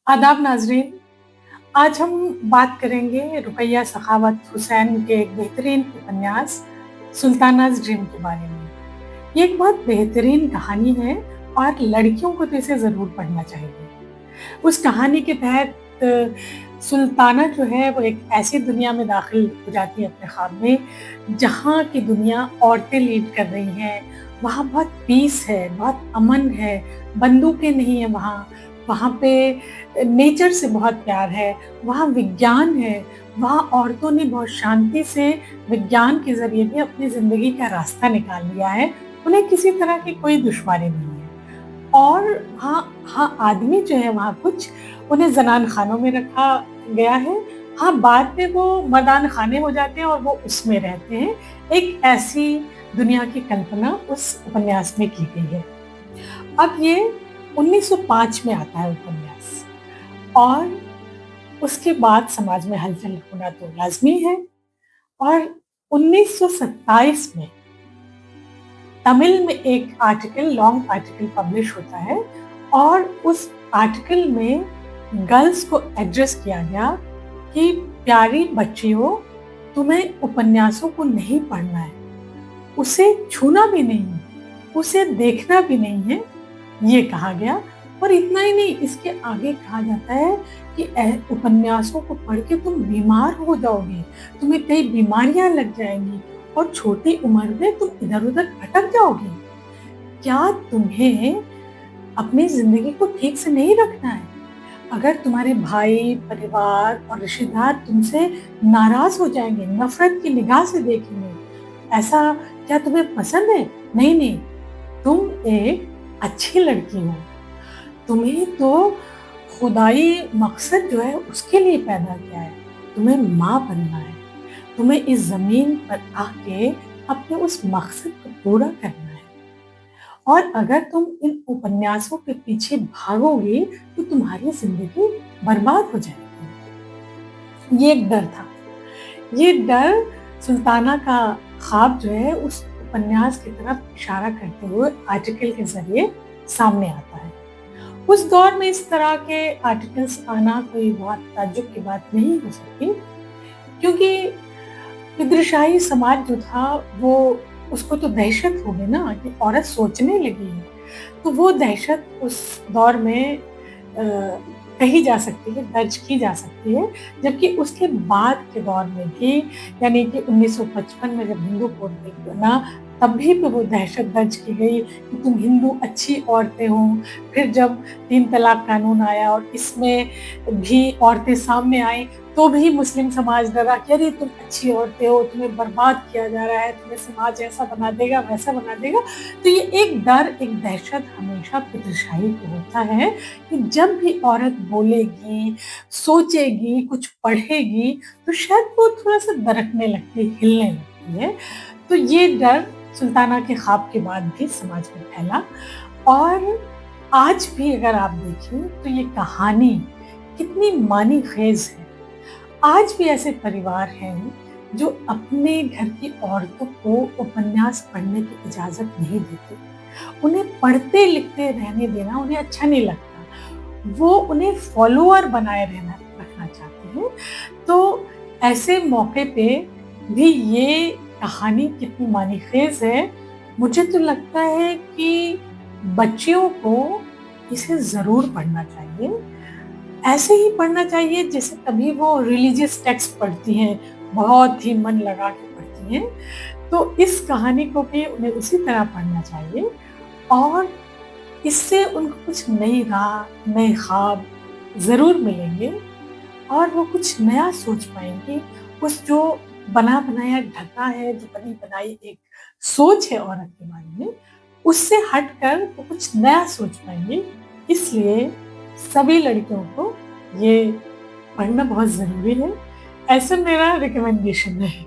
आदाब नाज़रीन, आज हम बात करेंगे रुकैया सखावत हुसैन के एक बेहतरीन उपन्यास सुल्तानाज़ ड्रीम के बारे में। ये एक बहुत बेहतरीन कहानी है और लड़कियों को तो इसे ज़रूर पढ़ना चाहिए। उस कहानी के तहत सुल्ताना जो है वो एक ऐसी दुनिया में दाखिल हो जाती है अपने ख्वाब में, जहाँ की दुनिया औरतें लीड कर रही हैं। वहाँ बहुत पीस है, बहुत अमन है, बंदूकें नहीं है वहाँ। वहाँ पे नेचर से बहुत प्यार है, वहाँ विज्ञान है, वहाँ औरतों ने बहुत शांति से विज्ञान के ज़रिए भी अपनी ज़िंदगी का रास्ता निकाल लिया है। उन्हें किसी तरह की कोई दुश्वारी नहीं है। और हाँ, हाँ, आदमी जो है वहाँ कुछ उन्हें ज़नान खानों में रखा गया है। हाँ, बाद में वो मर्दान खाने हो जाते हैं और वो उसमें रहते हैं। एक ऐसी दुनिया की कल्पना उस उपन्यास में की गई है। अब ये 1905 में आता है उपन्यास और उसके बाद समाज में हलचल होना तो लाज़मी है और 1927 में तमिल में एक आर्टिकल लॉन्ग आर्टिकल पब्लिश होता है और उस आर्टिकल में गर्ल्स को एड्रेस किया गया कि प्यारी बच्चियों, तुम्हें उपन्यासों को नहीं पढ़ना है, उसे छूना भी नहीं है, उसे देखना भी नहीं है, ये कहा गया। और इतना ही नहीं, इसके आगे कहा जाता है कि उपन्यासों को पढ़ के तुम बीमार हो जाओगे, तुम्हें कई बीमारियां लग जाएंगी और छोटी उम्र में तुम इधर-उधर भटक जाओगे। क्या तुम्हें अपनी ज़िंदगी को ठीक से नहीं रखना है? अगर तुम्हारे भाई, परिवार और रिश्तेदार तुमसे नाराज़ हो जाएँगे, नफ़रत की निगाह से देखेंगे, ऐसा क्या तुम्हें पसंद है? नहीं, नहीं, तुम एक अच्छी लड़की हो। तुम्हें तो खुदाई मकसद जो है उसके लिए पैदा किया है। तुम्हें माँ बनना है। तुम्हें इस ज़मीन पर आके अपने उस मकसद को पूरा करना है। और अगर तुम इन उपन्यासों के पीछे भागोगी तो तुम्हारी ज़िंदगी बर्बाद हो जाएगी। ये एक डर था। ये डर सुल्ताना का ख्वाब जो है उस उपन्यास की तरफ इशारा करते हुए आर्टिकल के ज़रिए सामने आता है। उस दौर में इस तरह के आर्टिकल्स आना कोई बहुत ताज्जुब की बात नहीं हो सकती, क्योंकि पितृशाही समाज जो था वो उसको तो दहशत हो गई ना कि औरत सोचने लगी है। तो वो दहशत उस दौर में कही जा सकती है, दर्ज की जा सकती है। जबकि उसके बाद के दौर में भी, यानी कि 1955 में जब हिंदू कोड बना, तब भी पे वो दहशत दर्ज की गई कि तुम हिंदू अच्छी औरतें हो। फिर जब 3 तलाक कानून आया और इसमें भी औरतें सामने आई, तो भी मुस्लिम समाज डरा कि अरे तुम अच्छी औरतें हो, तुम्हें बर्बाद किया जा रहा है, तुम्हें समाज ऐसा बना देगा, वैसा बना देगा। तो ये एक डर, एक दहशत हमेशा पितृशाही को होता है कि जब भी औरत बोलेगी, सोचेगी, कुछ पढ़ेगी, तो शायद वो थोड़ा-सा दरकने लगती है, हिलने लगती है। तो ये डर सुल्ताना के ख्वाब के बाद भी समाज में फैला और आज भी अगर आप देखें तो ये कहानी कितनी मानी ख़ेज़ है। आज भी ऐसे परिवार हैं जो अपने घर की औरतों को उपन्यास पढ़ने की इजाज़त नहीं देते। उन्हें पढ़ते-लिखते रहने देना उन्हें अच्छा नहीं लगता। वो उन्हें फ़ॉलोअर बनाए रखना चाहते हैं। तो ऐसे मौके पे भी ये कहानी कितनी मानी ख़ेज़ है। मुझे तो लगता है कि बच्चियों को इसे ज़रूर पढ़ना चाहिए। ऐसे ही पढ़ना चाहिए जैसे कभी वो रिलीजियस टेक्स्ट पढ़ती हैं, बहुत ही मन लगा के पढ़ती हैं। तो इस कहानी को भी उन्हें उसी तरह पढ़ना चाहिए और इससे उनको कुछ नई राह, नए ख्वाब ज़रूर मिलेंगे और वो कुछ नया सोच पाएँगी। उस जो बना-बनाया ढका है, जो बनी-बनाई एक सोच है औरत के बारे में, उससे हटकर वो कुछ नया सोच पाएँगी। इसलिए सभी लड़कियों को ये पढ़ना बहुत ज़रूरी है। ऐसा मेरा रिकमेंडेशन है।